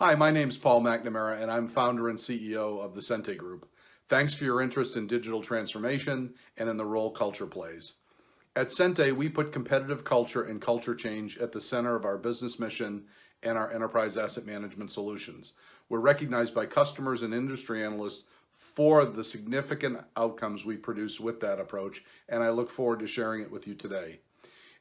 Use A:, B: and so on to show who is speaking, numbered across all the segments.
A: Hi, my name's Paul McNamara, and I'm founder and CEO of the Sente Group. Thanks for your interest in digital transformation and in the role culture plays. At Sente, we put competitive culture and culture change at the center of our business mission and our enterprise asset management solutions. We're recognized by customers and industry analysts for the significant outcomes we produce with that approach, and I look forward to sharing it with you today.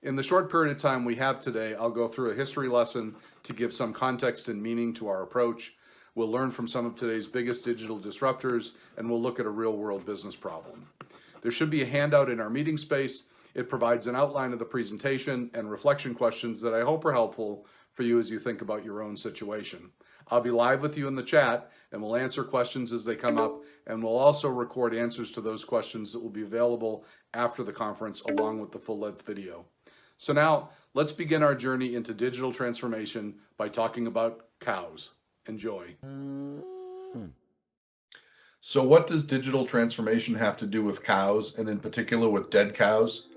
A: In the short period of time we have today, I'll go through a history lesson to give some context and meaning to our approach. We'll learn from some of today's biggest digital disruptors, and we'll look at a real-world business problem. There should be a handout in our meeting space. It provides an outline of the presentation and reflection questions that I hope are helpful for you as you think about your own situation. I'll be live with you in the chat, and we'll answer questions as they come up, and we'll also record answers to those questions that will be available after the conference along with the full-length video. So now, let's begin our journey into digital transformation by talking about cows. Enjoy. So what does digital transformation have to do with cows, and in particular with dead cows?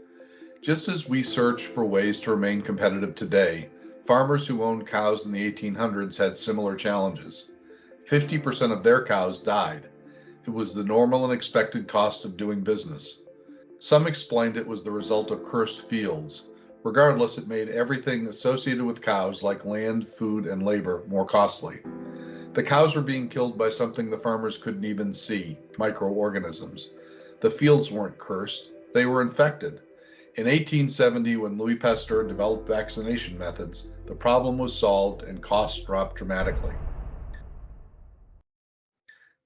A: Just as we search for ways to remain competitive today, farmers who owned cows in the 1800s had similar challenges. 50% of their cows died. It was the normal and expected cost of doing business. Some explained it was the result of cursed fields. Regardless, it made everything associated with cows, like land, food, and labor, more costly. The cows were being killed by something the farmers couldn't even see, microorganisms. The fields weren't cursed, they were infected. In 1870, when Louis Pasteur developed vaccination methods, the problem was solved and costs dropped dramatically.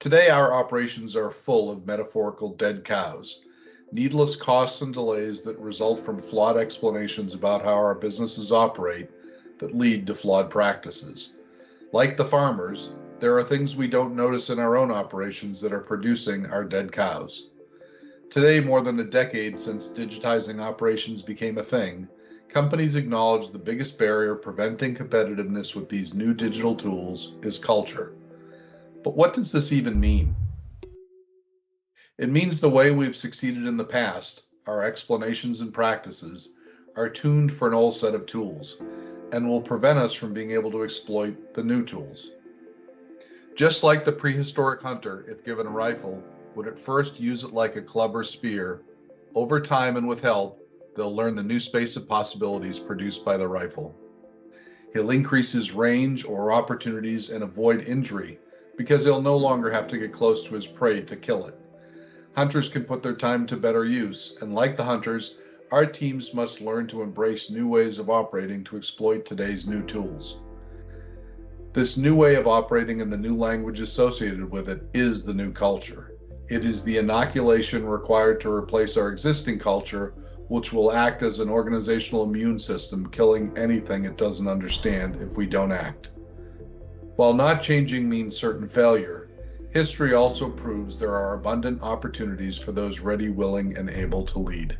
A: Today, our operations are full of metaphorical dead cows. Needless costs and delays that result from flawed explanations about how our businesses operate that lead to flawed practices. Like the farmers, there are things we don't notice in our own operations that are producing our dead cows. Today, more than a decade since digitizing operations became a thing, companies acknowledge the biggest barrier preventing competitiveness with these new digital tools is culture. But what does this even mean? It means the way we've succeeded in the past, our explanations and practices, are tuned for an old set of tools, and will prevent us from being able to exploit the new tools. Just like the prehistoric hunter, if given a rifle, would at first use it like a club or spear, over time and with help, they'll learn the new space of possibilities produced by the rifle. He'll increase his range or opportunities and avoid injury, because he'll no longer have to get close to his prey to kill it. Hunters can put their time to better use, and like the hunters, our teams must learn to embrace new ways of operating to exploit today's new tools. This new way of operating and the new language associated with it is the new culture. It is the inoculation required to replace our existing culture, which will act as an organizational immune system, killing anything it doesn't understand if we don't act. While not changing means certain failure, history also proves there are abundant opportunities for those ready, willing, and able to lead.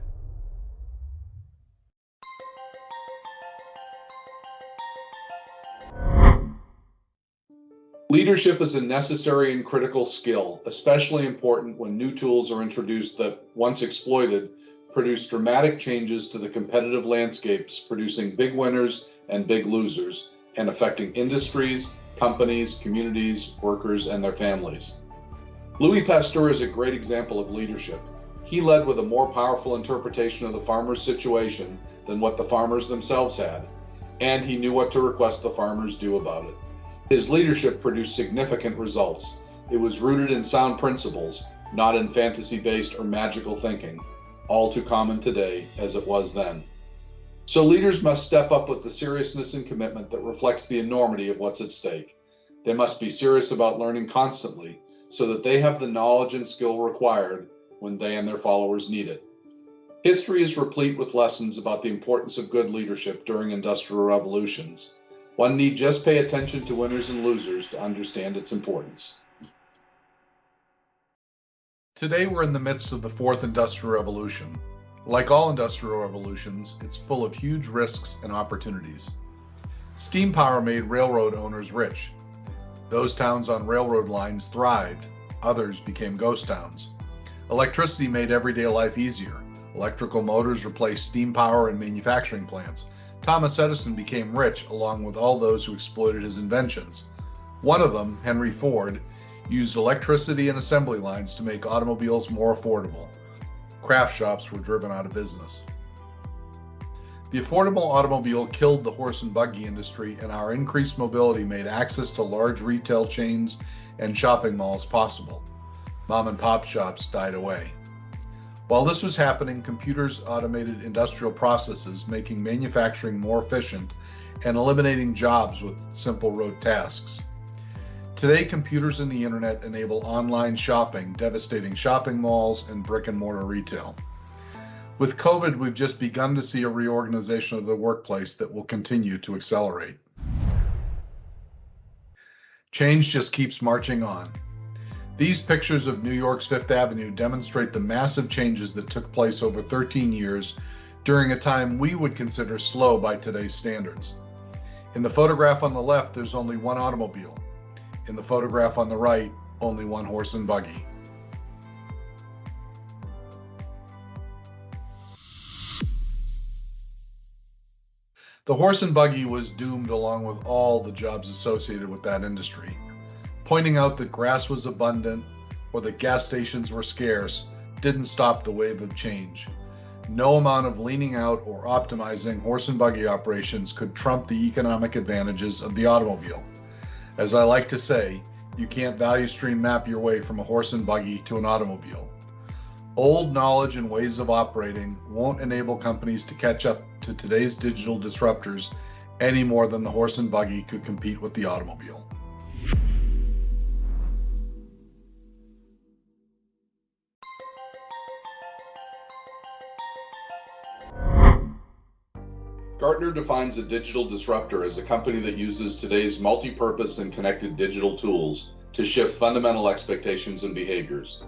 A: Leadership is a necessary and critical skill, especially important when new tools are introduced that, once exploited, produce dramatic changes to the competitive landscapes, producing big winners and big losers, and affecting industries, companies, communities, workers, and their families. Louis Pasteur is a great example of leadership. He led with a more powerful interpretation of the farmer's situation than what the farmers themselves had, and he knew what to request the farmers do about it. His leadership produced significant results. It was rooted in sound principles, not in fantasy-based or magical thinking, all too common today as it was then. So leaders must step up with the seriousness and commitment that reflects the enormity of what's at stake. They must be serious about learning constantly so that they have the knowledge and skill required when they and their followers need it. History is replete with lessons about the importance of good leadership during industrial revolutions. One need just pay attention to winners and losers to understand its importance. Today we're in the midst of the fourth industrial revolution. Like all industrial revolutions, it's full of huge risks and opportunities. Steam power made railroad owners rich. Those towns on railroad lines thrived. Others became ghost towns. Electricity made everyday life easier. Electrical motors replaced steam power in manufacturing plants. Thomas Edison became rich along with all those who exploited his inventions. One of them, Henry Ford, used electricity and assembly lines to make automobiles more affordable. Craft shops were driven out of business. The affordable automobile killed the horse and buggy industry, and our increased mobility made access to large retail chains and shopping malls possible. Mom and pop shops died away. While this was happening, computers automated industrial processes, making manufacturing more efficient and eliminating jobs with simple rote tasks. Today, computers and the internet enable online shopping, devastating shopping malls and brick and mortar retail. With COVID, we've just begun to see a reorganization of the workplace that will continue to accelerate. Change just keeps marching on. These pictures of New York's Fifth Avenue demonstrate the massive changes that took place over 13 years during a time we would consider slow by today's standards. In the photograph on the left, there's only one automobile. In the photograph on the right, only one horse and buggy. The horse and buggy was doomed along with all the jobs associated with that industry. Pointing out that grass was abundant or that gas stations were scarce didn't stop the wave of change. No amount of leaning out or optimizing horse and buggy operations could trump the economic advantages of the automobile. As I like to say, you can't value stream map your way from a horse and buggy to an automobile. Old knowledge and ways of operating won't enable companies to catch up to today's digital disruptors any more than the horse and buggy could compete with the automobile. Gartner defines a digital disruptor as a company that uses today's multi-purpose and connected digital tools to shift fundamental expectations and behaviors.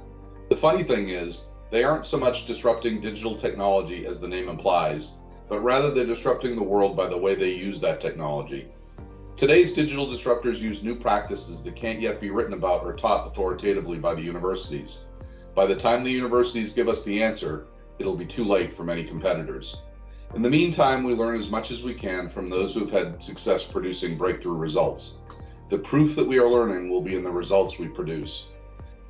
A: The funny thing is, they aren't so much disrupting digital technology as the name implies, but rather they're disrupting the world by the way they use that technology. Today's digital disruptors use new practices that can't yet be written about or taught authoritatively by the universities. By the time the universities give us the answer, it'll be too late for many competitors. In the meantime, we learn as much as we can from those who've had success producing breakthrough results. The proof that we are learning will be in the results we produce.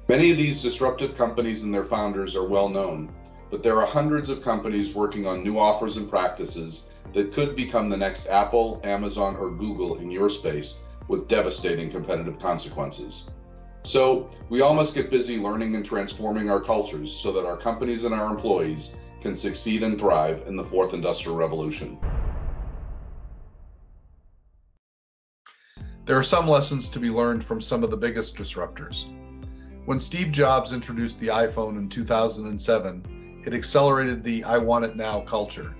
A: Many of these disruptive companies and their founders are well known, but there are hundreds of companies working on new offers and practices that could become the next Apple, Amazon, or Google in your space with devastating competitive consequences. So we all must get busy learning and transforming our cultures so that our companies and our employees can succeed and thrive in the fourth industrial revolution. There are some lessons to be learned from some of the biggest disruptors. When Steve Jobs introduced the iPhone in 2007, it accelerated the "I want it now" culture.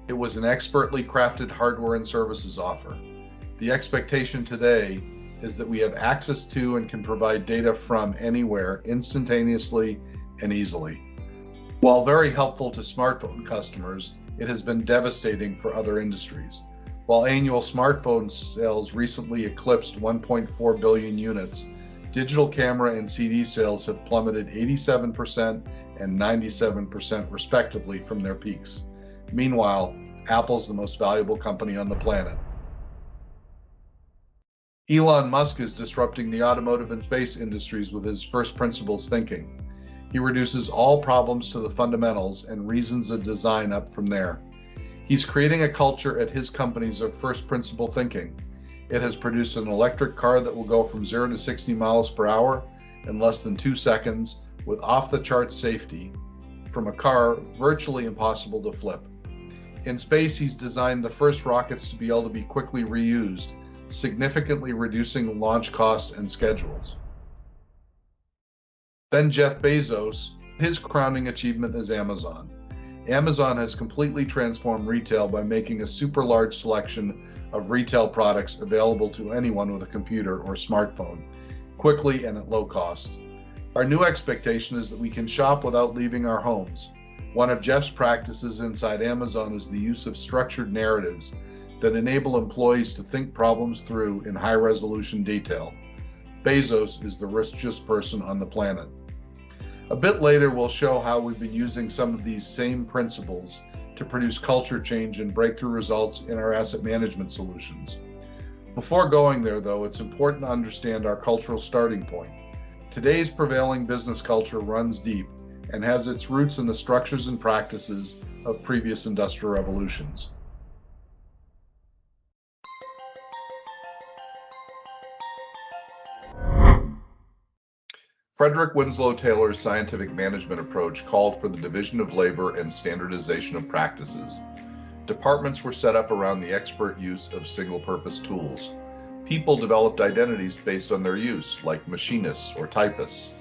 A: It was an expertly crafted hardware and services offer. The expectation today is that we have access to and can provide data from anywhere instantaneously and easily. While very helpful to smartphone customers, it has been devastating for other industries. While annual smartphone sales recently eclipsed 1.4 billion units, digital camera and CD sales have plummeted 87% and 97% respectively from their peaks. Meanwhile, Apple's the most valuable company on the planet. Elon Musk is disrupting the automotive and space industries with his first principles thinking. He reduces all problems to the fundamentals and reasons a design up from there. He's creating a culture at his companies of first principle thinking. It has produced an electric car that will go from 0 to 60 miles per hour in less than 2 seconds with off-the-charts safety, from a car virtually impossible to flip. In space, he's designed the first rockets to be able to be quickly reused, significantly reducing launch costs and schedules. Then Jeff Bezos, his crowning achievement is Amazon. Amazon has completely transformed retail by making a super large selection of retail products available to anyone with a computer or smartphone, quickly and at low cost. Our new expectation is that we can shop without leaving our homes. One of Jeff's practices inside Amazon is the use of structured narratives that enable employees to think problems through in high-resolution detail. Bezos is the richest person on the planet. A bit later, we'll show how we've been using some of these same principles to produce culture change and breakthrough results in our asset management solutions. Before going there, though, it's important to understand our cultural starting point. Today's prevailing business culture runs deep and has its roots in the structures and practices of previous industrial revolutions. Frederick Winslow Taylor's scientific management approach called for the division of labor and standardization of practices. Departments were set up around the expert use of single-purpose tools. People developed identities based on their use, like machinists or typists.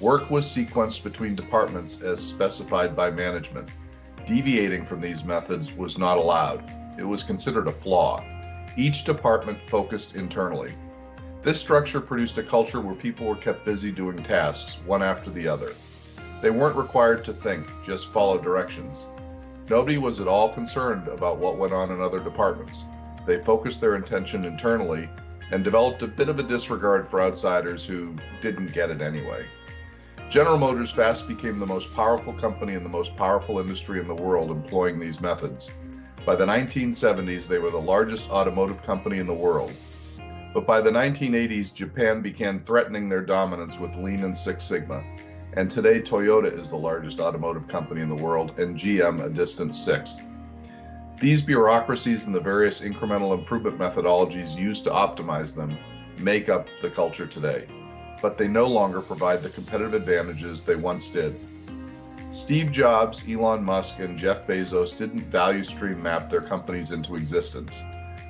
A: Work was sequenced between departments as specified by management. Deviating from these methods was not allowed. It was considered a flaw. Each department focused internally. This structure produced a culture where people were kept busy doing tasks, one after the other. They weren't required to think, just follow directions. Nobody was at all concerned about what went on in other departments. They focused their attention internally and developed a bit of a disregard for outsiders who didn't get it anyway. General Motors fast became the most powerful company in the most powerful industry in the world employing these methods. By the 1970s, they were the largest automotive company in the world. But by the 1980s, Japan began threatening their dominance with Lean and Six Sigma. And today, Toyota is the largest automotive company in the world, and GM a distant sixth. These bureaucracies and the various incremental improvement methodologies used to optimize them make up the culture today. But they no longer provide the competitive advantages they once did. Steve Jobs, Elon Musk, and Jeff Bezos didn't value stream map their companies into existence.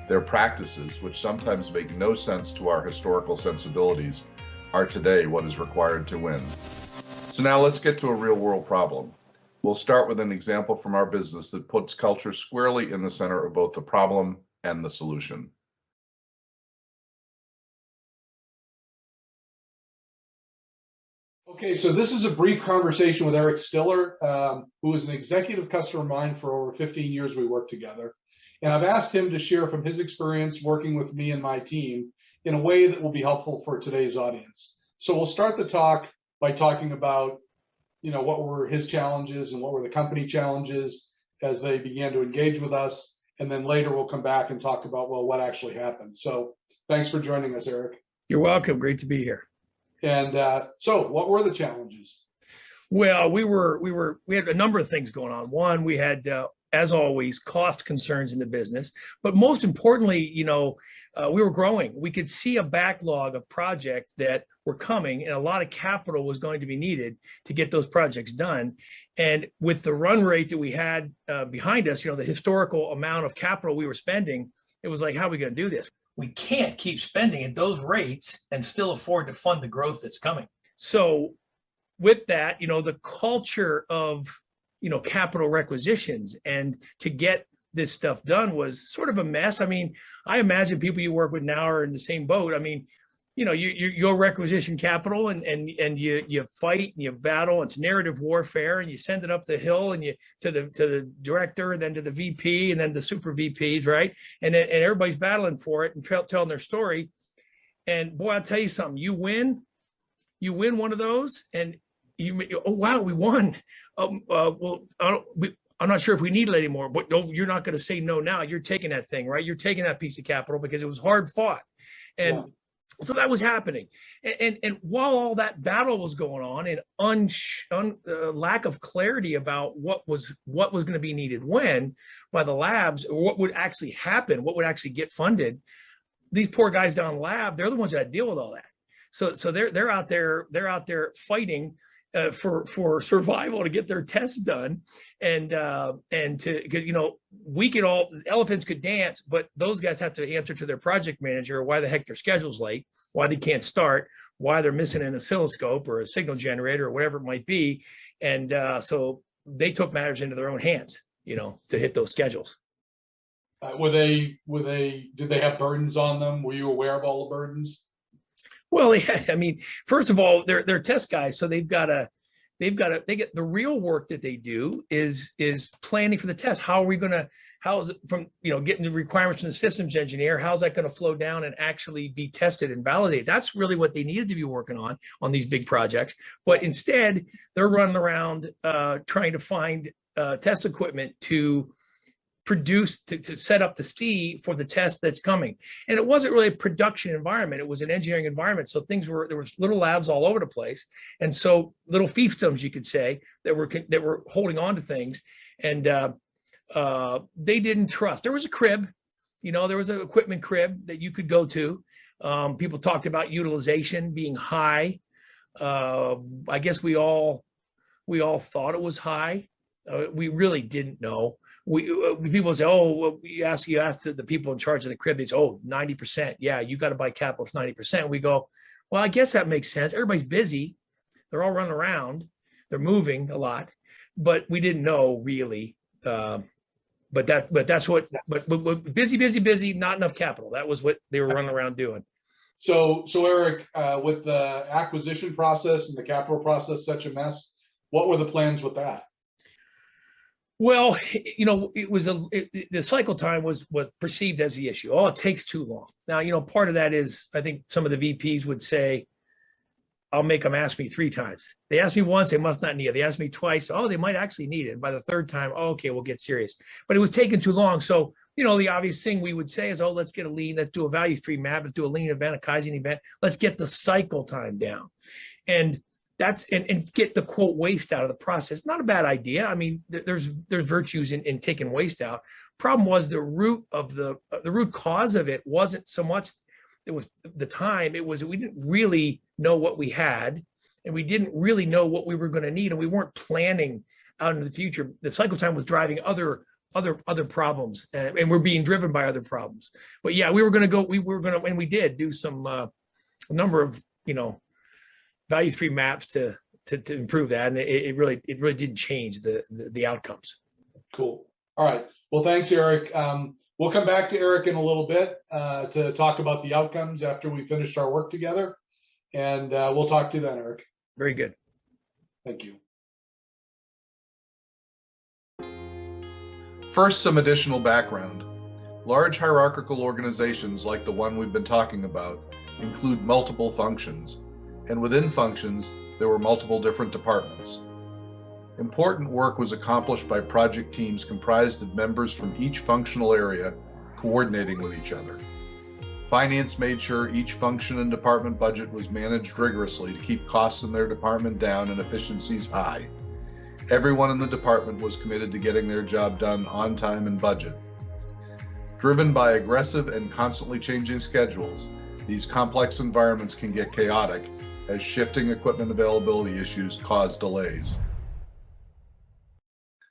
A: Their practices, which sometimes make no sense to our historical sensibilities, are today what is required to win. So now let's get to a real-world problem. We'll start with an example from our business that puts culture squarely in the center of both the problem and the solution.
B: Okay, so this is a brief conversation with Eric Stiller, who is an executive customer of mine for over 15 years. We worked together. And I've asked him to share from his experience working with me and my team in a way that will be helpful for today's audience. So we'll start the talk by talking about, what were his challenges and what were the company challenges as they began to engage with us. And then later we'll come back and talk about, well, what actually happened. So thanks for joining us, Eric.
C: You're welcome. Great to be here.
B: And so what were the challenges?
C: Well, we had a number of things going on. One, we had, as always, cost concerns in the business, but most importantly, we were growing. We could see a backlog of projects that were coming, and a lot of capital was going to be needed to get those projects done. And with the run rate that we had behind us, the historical amount of capital we were spending, it was like, how are we going to do this? We can't keep spending at those rates and still afford to fund the growth that's coming. So with that, the culture of, capital requisitions and to get this stuff done was sort of a mess. I mean, I imagine people you work with now are in the same boat. I mean, you'll requisition capital and you fight and you battle. It's narrative warfare, and you send it up the hill and to the director, and then to the VP, and then the super VPs, right? And everybody's battling for it and telling their story. And boy, I'll tell you something. You win one of those, and oh wow, we won. Well, I'm not sure if we need it anymore, but no, you're not going to say no now. You're taking that thing, right? You're taking that piece of capital because it was hard fought. And so that was happening. And while all that battle was going on, and lack of clarity about what was going to be needed when by the labs, or what would actually happen, what would actually get funded, these poor guys down in the lab, they're the ones that deal with all that. So they're out there fighting for survival to get their tests done, and to, we could all, elephants could dance, but those guys have to answer to their project manager why the heck their schedule's late, why they can't start, why they're missing an oscilloscope or a signal generator or whatever it might be. And so they took matters into their own hands, to hit those schedules.
B: Did they have burdens on them? Were you aware of all the burdens?
C: Well, first of all, they're test guys, so they get the real work that they do is planning for the test. How is it from, getting the requirements from the systems engineer, how's that going to flow down and actually be tested and validated? That's really what they needed to be working on these big projects. But instead, they're running around trying to find test equipment to produce to set up the STI for the test that's coming. And it wasn't really a production environment. It was an engineering environment. So there was little labs all over the place. And so little fiefdoms, you could say, that were holding on to things. And they didn't trust. There was a crib, there was an equipment crib that you could go to. People talked about utilization being high. I guess we all thought it was high. We really didn't know. People say, oh, well, you ask the people in charge of the crib, they say, oh, 90%. Yeah, you got to buy capital for 90%. We go, well, I guess that makes sense. Everybody's busy. They're all running around. They're moving a lot, but we didn't know really. But that's what busy, not enough capital. That was what they were running around doing.
B: So Eric, with the acquisition process and the capital process such a mess, what were the plans with that?
C: Well, it was the cycle time was perceived as the issue. Oh, it takes too long. Now, part of that is, I think some of the VPs would say, I'll make them ask me 3 times. They asked me once, they must not need it. They asked me twice. Oh, they might actually need it. And by the 3rd time, oh, okay, we'll get serious. But it was taking too long. So, the obvious thing we would say is, oh, let's get a lean. Let's do a value stream map. Let's do a lean event, a Kaizen event. Let's get the cycle time down. And and get the quote waste out of the process. Not a bad idea. I mean, there's virtues in taking waste out. Problem was the root cause of it wasn't so much it was the time. It was we didn't really know what we had, and we didn't really know what we were going to need, and we weren't planning out into the future. The cycle time was driving other problems, and we're being driven by other problems. But yeah, we were going to, and we did do some a number of value stream maps to improve that, and it really didn't change the outcomes.
B: Cool. All right. Well, thanks, Eric. We'll come back to Eric in a little bit to talk about the outcomes after we finished our work together, and we'll talk to you then, Eric.
C: Very good.
B: Thank you.
A: First, some additional background. Large hierarchical organizations like the one we've been talking about include multiple functions, and within functions, there were multiple different departments. Important work was accomplished by project teams comprised of members from each functional area coordinating with each other. Finance made sure each function and department budget was managed rigorously to keep costs in their department down and efficiencies high. Everyone in the department was committed to getting their job done on time and budget. Driven by aggressive and constantly changing schedules, these complex environments can get chaotic as shifting equipment availability issues cause delays.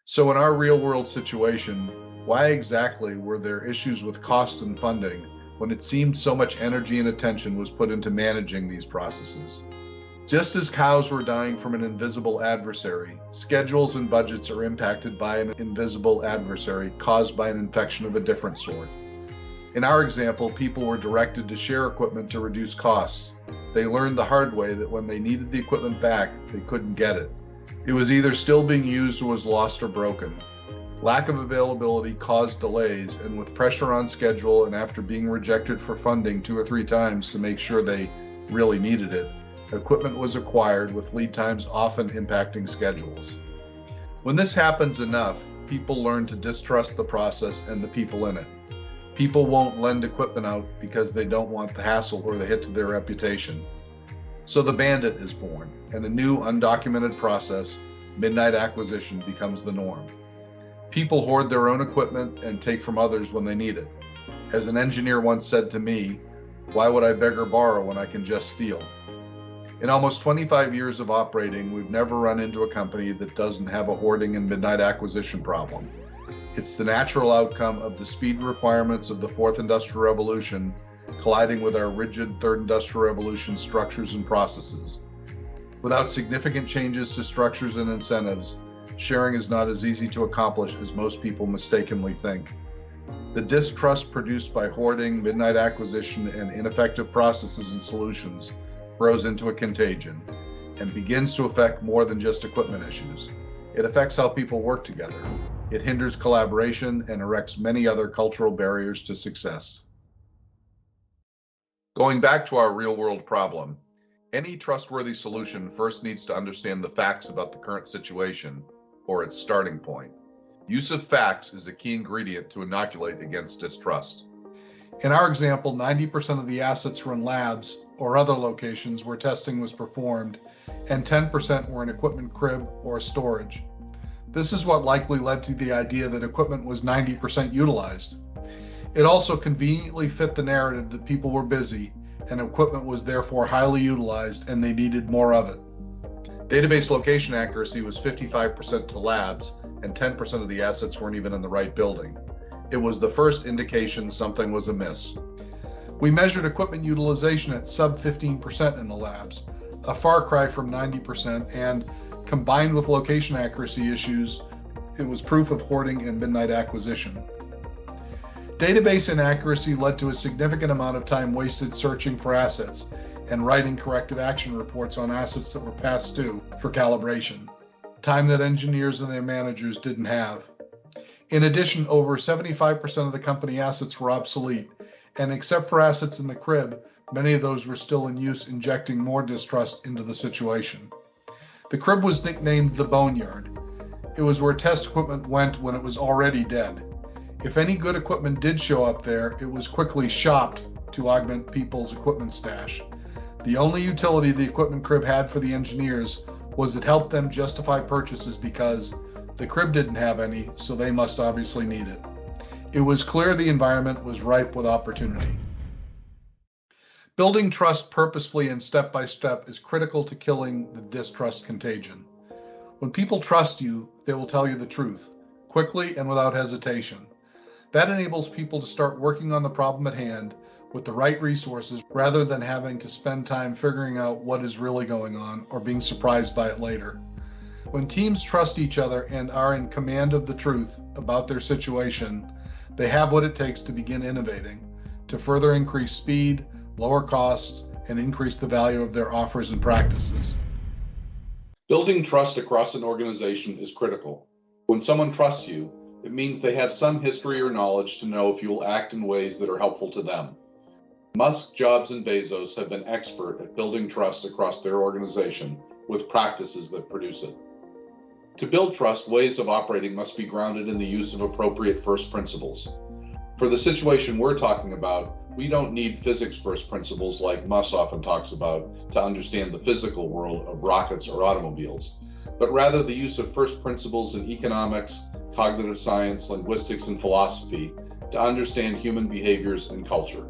A: So in our real-world situation, why exactly were there issues with cost and funding when it seemed so much energy and attention was put into managing these processes? Just as cows were dying from an invisible adversary, schedules and budgets are impacted by an invisible adversary caused by an infection of a different sort. In our example, people were directed to share equipment to reduce costs. They learned the hard way that when they needed the equipment back, they couldn't get it. It was either still being used or was lost or broken. Lack of availability caused delays, and with pressure on schedule and after being rejected for funding 2 or 3 times to make sure they really needed it, equipment was acquired with lead times often impacting schedules. When this happens enough, people learn to distrust the process and the people in it. People won't lend equipment out because they don't want the hassle or the hit to their reputation. So the bandit is born, and a new undocumented process, midnight acquisition, becomes the norm. People hoard their own equipment and take from others when they need it. As an engineer once said to me, "Why would I beg or borrow when I can just steal?" In almost 25 years of operating, we've never run into a company that doesn't have a hoarding and midnight acquisition problem. It's the natural outcome of the speed requirements of the 4th Industrial Revolution colliding with our rigid 3rd Industrial Revolution structures and processes. Without significant changes to structures and incentives, sharing is not as easy to accomplish as most people mistakenly think. The distrust produced by hoarding, midnight acquisition, and ineffective processes and solutions grows into a contagion and begins to affect more than just equipment issues. It affects how people work together. It hinders collaboration and erects many other cultural barriers to success. Going back to our real-world problem, any trustworthy solution first needs to understand the facts about the current situation, or its starting point. Use of facts is a key ingredient to inoculate against distrust. In our example, 90% of the assets were in labs or other locations where testing was performed, and 10% were in equipment crib or storage. This is what likely led to the idea that equipment was 90% utilized. It also conveniently fit the narrative that people were busy and equipment was therefore highly utilized and they needed more of it. Database location accuracy was 55% to labs, and 10% of the assets weren't even in the right building. It was the first indication something was amiss. We measured equipment utilization at sub 15% in the labs, a far cry from 90%, and combined with location accuracy issues, it was proof of hoarding and midnight acquisition. Database inaccuracy led to a significant amount of time wasted searching for assets and writing corrective action reports on assets that were past due for calibration, time that engineers and their managers didn't have. In addition, over 75% of the company assets were obsolete, and except for assets in the crib, many of those were still in use, injecting more distrust into the situation. The crib was nicknamed the boneyard. It was where test equipment went when it was already dead. If any good equipment did show up there, it was quickly shopped to augment people's equipment stash. The only utility the equipment crib had for the engineers was it helped them justify purchases because the crib didn't have any, so they must obviously need it. It was clear the environment was ripe with opportunity. Building trust purposefully and step by step is critical to killing the distrust contagion. When people trust you, they will tell you the truth, quickly and without hesitation. That enables people to start working on the problem at hand with the right resources rather than having to spend time figuring out what is really going on or being surprised by it later. When teams trust each other and are in command of the truth about their situation, they have what it takes to begin innovating, to further increase speed, lower costs, and increase the value of their offers and practices.
B: Building trust across an organization is critical. When someone trusts you, it means they have some history or knowledge to know if you will act in ways that are helpful to them. Musk, Jobs, and Bezos have been expert at building trust across their organization with practices that produce it. To build trust, ways of operating must be grounded in the use of appropriate first principles. For the situation we're talking about, we don't need physics first principles like Musk often talks about to understand the physical world of rockets or automobiles, but rather the use of first principles in economics, cognitive science, linguistics, and philosophy to understand human behaviors and culture.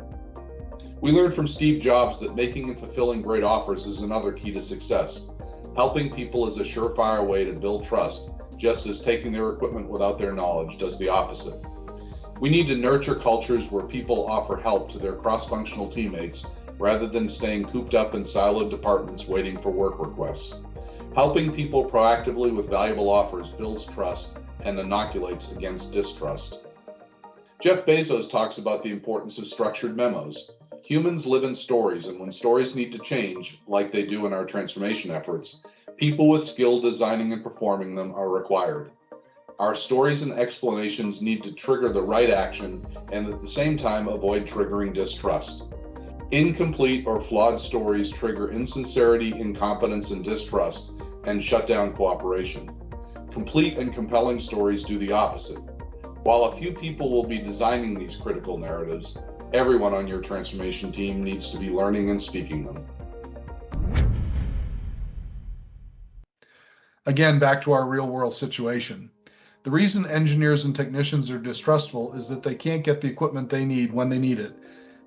B: We learned from Steve Jobs that making and fulfilling great offers is another key to success. Helping people is a surefire way to build trust, just as taking their equipment without their knowledge does the opposite. We need to nurture cultures where people offer help to their cross-functional teammates rather than staying cooped up in siloed departments waiting for work requests. Helping people proactively with valuable offers builds trust and inoculates against distrust. Jeff Bezos talks about the importance of structured memos. Humans live in stories, and when stories need to change, like they do in our transformation efforts, people with skill designing and performing them are required. Our stories and explanations need to trigger the right action and at the same time avoid triggering distrust. Incomplete or flawed stories trigger insincerity, incompetence, and distrust and shut down cooperation. Complete and compelling stories do the opposite. While a few people will be designing these critical narratives, everyone on your transformation team needs to be learning and speaking them.
A: Again, back to our real-world situation. The reason engineers and technicians are distrustful is that they can't get the equipment they need when they need it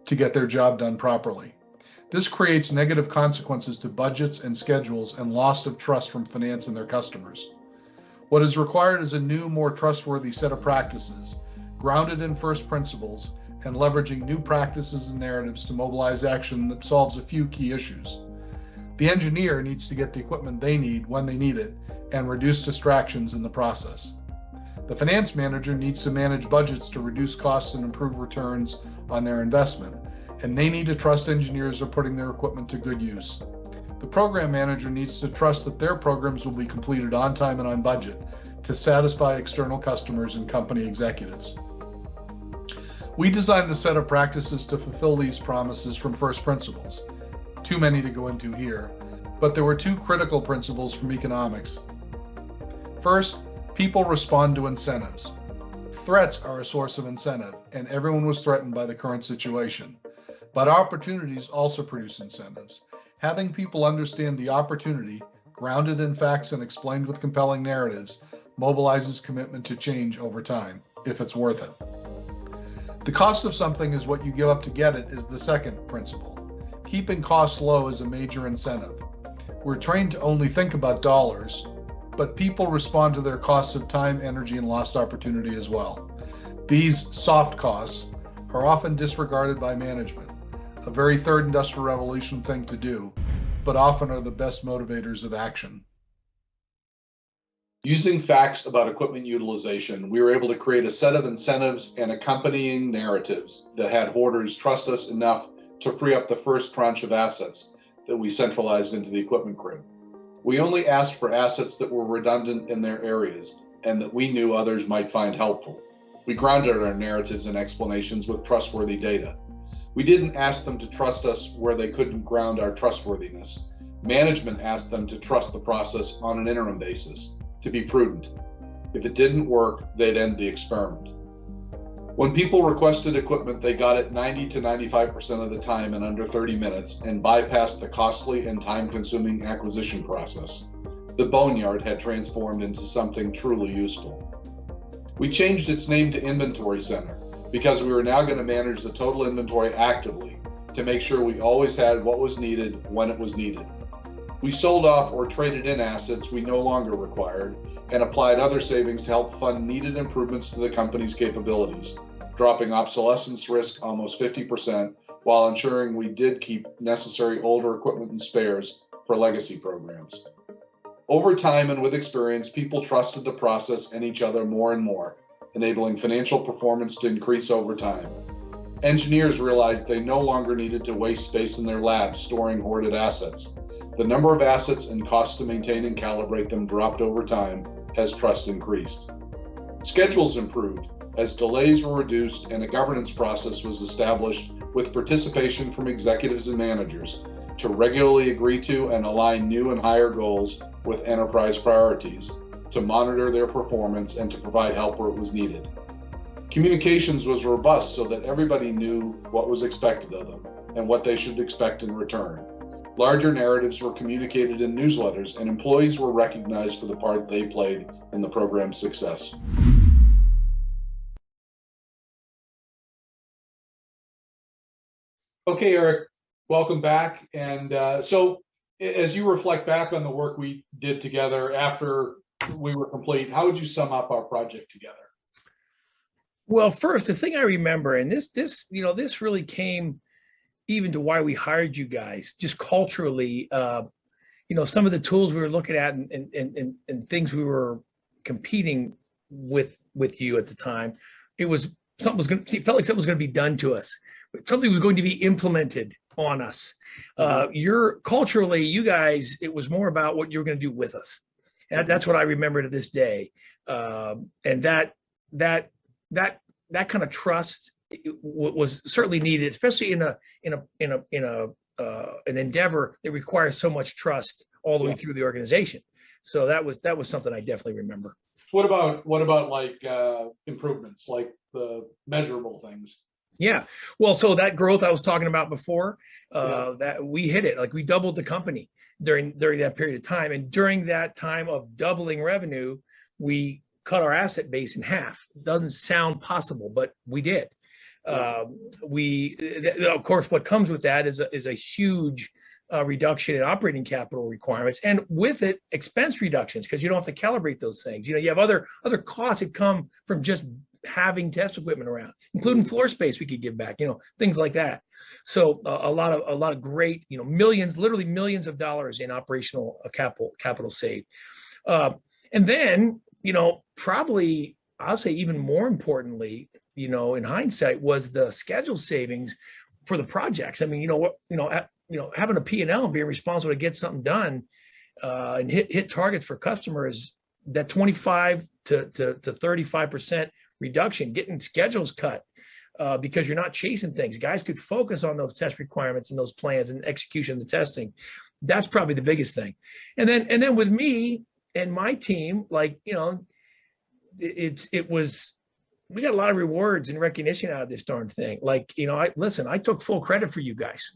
A: to get their job done properly. This creates negative consequences to budgets and schedules and loss of trust from finance and their customers. What is required is a new, more trustworthy set of practices, grounded in first principles, and leveraging new practices and narratives to mobilize action that solves a few key issues. The engineer needs to get the equipment they need when they need it and reduce distractions in the process. The finance manager needs to manage budgets to reduce costs and improve returns on their investment, and they need to trust engineers are putting their equipment to good use. The program manager needs to trust that their programs will be completed on time and on budget to satisfy external customers and company executives. We designed the set of practices to fulfill these promises from first principles. Too many to go into here, but there were two critical principles from economics. First, People respond to incentives. Threats are a source of incentive, and everyone was threatened by the current situation. But opportunities also produce incentives. Having people understand the opportunity, grounded in facts and explained with compelling narratives, mobilizes commitment to change over time, if it's worth it. The cost of something is what you give up to get it is the second principle. Keeping costs low is a major incentive. We're trained to only think about dollars, but people respond to their costs of time, energy, and lost opportunity as well. These soft costs are often disregarded by management, a very third industrial revolution thing to do, but often are the best motivators of action.
B: Using facts about equipment utilization, we were able to create a set of incentives and accompanying narratives that had hoarders trust us enough to free up the first tranche of assets that we centralized into the equipment grid. We only asked for assets that were redundant in their areas and that we knew others might find helpful. We grounded our narratives and explanations with trustworthy data. We didn't ask them to trust us where they couldn't ground our trustworthiness. Management asked them to trust the process on an interim basis, to be prudent. If it didn't work, they'd end the experiment. When people requested equipment, they got it 90 to 95% of the time in under 30 minutes and bypassed the costly and time-consuming acquisition process. The boneyard had transformed into something truly useful. We changed its name to Inventory Center because we were now going to manage the total inventory actively to make sure we always had what was needed when it was needed. We sold off or traded in assets we no longer required and applied other savings to help fund needed improvements to the company's capabilities, dropping obsolescence risk almost 50% while ensuring we did keep necessary older equipment and spares for legacy programs. Over time and with experience, people trusted the process and each other more and more, enabling financial performance to increase over time. Engineers realized they no longer needed to waste space in their labs storing hoarded assets. The number of assets and costs to maintain and calibrate them dropped over time as trust increased. Schedules improved as delays were reduced and a governance process was established with participation from executives and managers to regularly agree to and align new and higher goals with enterprise priorities, to monitor their performance and to provide help where it was needed. Communications was robust so that everybody knew what was expected of them and what they should expect in return. Larger narratives were communicated in newsletters and employees were recognized for the part they played in the program's success. Okay, Eric, welcome back. And so as you reflect back on the work we did together after we were complete, how would you sum up our project together?
C: Well, first, the thing I remember, and this really came even to why we hired you guys, just culturally, some of the tools we were looking at and things we were competing with you at the time, it felt like something was going to be done to us. Something was going to be implemented on us. Culturally, you guys, it was more about what you were going to do with us. And that's what I remember to this day. And that kind of trust was certainly needed, especially in an endeavor that requires so much trust all the way through the organization. So that was something I definitely remember.
B: What about like improvements, like the measurable things?
C: Yeah. Well, so that growth I was talking about before, that we hit it, like we doubled the company during that period of time. And during that time of doubling revenue, we cut our asset base in half. It doesn't sound possible, but we did. Of course, what comes with that is a huge reduction in operating capital requirements, and with it, expense reductions, because you don't have to calibrate those things. You have other costs that come from just having test equipment around, including floor space we could give back, things like that. So a lot of great, millions, literally millions of dollars in operational capital saved. And then, probably I'll say even more importantly, in hindsight, was the schedule savings for the projects. I mean, having a P&L and being responsible to get something done and hit targets for customers, that 25 to 35% reduction, getting schedules cut because you're not chasing things. Guys could focus on those test requirements and those plans and execution of the testing. That's probably the biggest thing. And then with me and my team, we got a lot of rewards and recognition out of this darn thing. Like, I took full credit for you guys.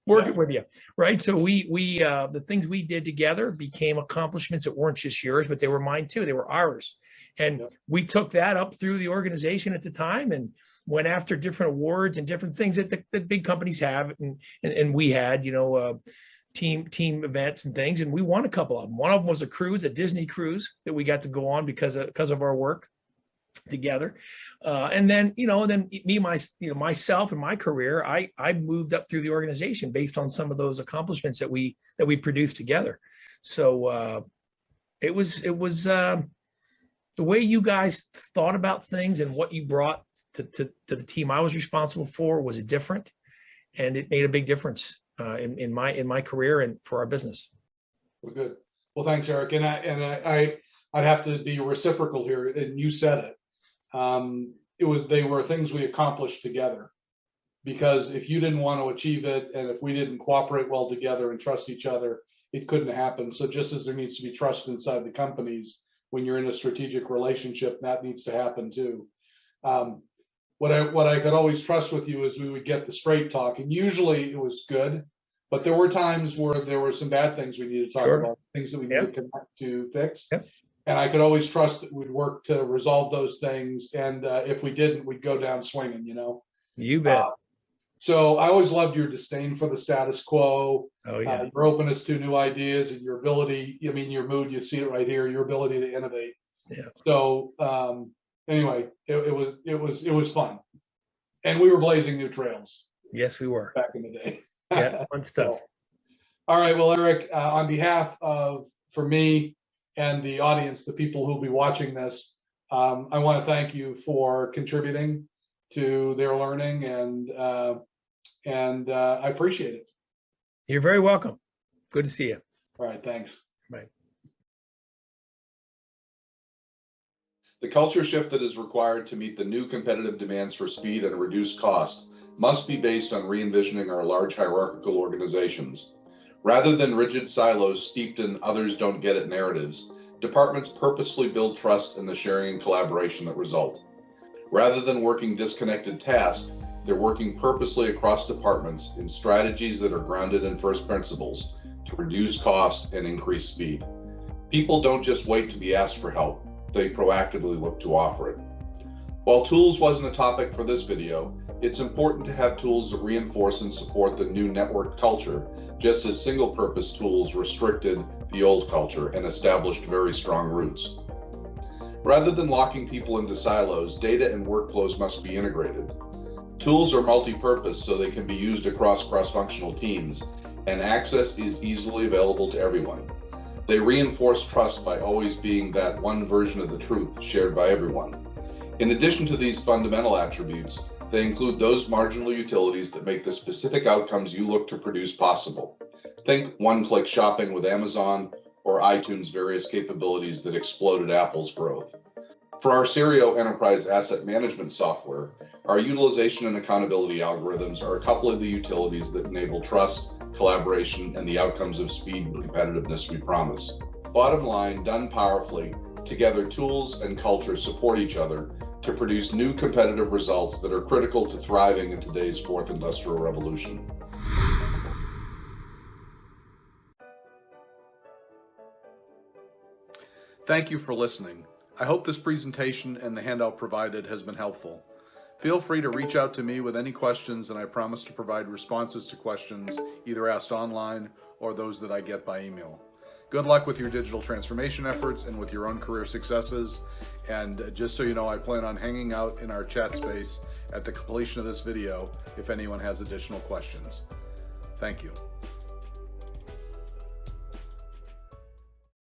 C: Working with you, right? So we the things we did together became accomplishments that weren't just yours, but they were mine too. They were ours. And we took that up through the organization at the time and went after different awards and different things that big companies have. And we had, team events and things. And we won a couple of them. One of them was a cruise, a Disney cruise that we got to go on because of our work together. And then, myself and my career, I moved up through the organization based on some of those accomplishments that we produced together. So it was the way you guys thought about things and what you brought to the team I was responsible for was different, and it made a big difference in my career and for our business.
B: Well, good. Well, thanks, Eric. And I'd have to be reciprocal here, and you said it. They were things we accomplished together, because if you didn't want to achieve it, and if we didn't cooperate well together and trust each other, it couldn't happen. So just as there needs to be trust inside the companies, when you're in a strategic relationship, that needs to happen too. What I could always trust with you is we would get the straight talk, and usually it was good, but there were times where there were some bad things we needed to talk about, things that we needed to fix. Yep. And I could always trust that we'd work to resolve those things. And if we didn't, we'd go down swinging,
C: You bet.
B: So I always loved your disdain for the status quo.
C: Oh, yeah.
B: Your openness to new ideas and your ability, your mood, you see it right here, your ability to innovate.
C: Yeah.
B: So anyway, it was fun. And we were blazing new trails.
C: Yes, we were.
B: Back in the day.
C: Yeah, fun stuff.
B: So, all right. Well, Eric, on behalf for me and the audience, the people who'll be watching this, I want to thank you for contributing to their learning, and I appreciate it.
C: You're very welcome. Good to see you.
B: All right, thanks.
C: Bye.
A: The culture shift that is required to meet the new competitive demands for speed and reduced cost must be based on re-envisioning our large hierarchical organizations. Rather than rigid silos steeped in others don't get it narratives, departments purposefully build trust in the sharing and collaboration that result. Rather than working disconnected tasks, they're working purposely across departments in strategies that are grounded in first principles to reduce cost and increase speed. People don't just wait to be asked for help, they proactively look to offer it. While tools wasn't a topic for this video, it's important to have tools that reinforce and support the new network culture, just as single-purpose tools restricted the old culture and established very strong roots. Rather than locking people into silos, data and workflows must be integrated. Tools are multi-purpose so they can be used across cross-functional teams, and access is easily available to everyone. They reinforce trust by always being that one version of the truth shared by everyone. In addition to these fundamental attributes, they include those marginal utilities that make the specific outcomes you look to produce possible. Think one-click shopping with Amazon or iTunes' various capabilities that exploded Apple's growth. For our Serio enterprise asset management software, our utilization and accountability algorithms are a couple of the utilities that enable trust, collaboration, and the outcomes of speed and competitiveness we promise. Bottom line, done powerfully, together tools and culture support each other to produce new competitive results that are critical to thriving in today's fourth industrial revolution. Thank you for listening. I hope this presentation and the handout provided has been helpful. Feel free to reach out to me with any questions, and I promise to provide responses to questions either asked online or those that I get by email. Good luck with your digital transformation efforts and with your own career successes. And just so you know, I plan on hanging out in our chat space at the completion of this video if anyone has additional questions. Thank you.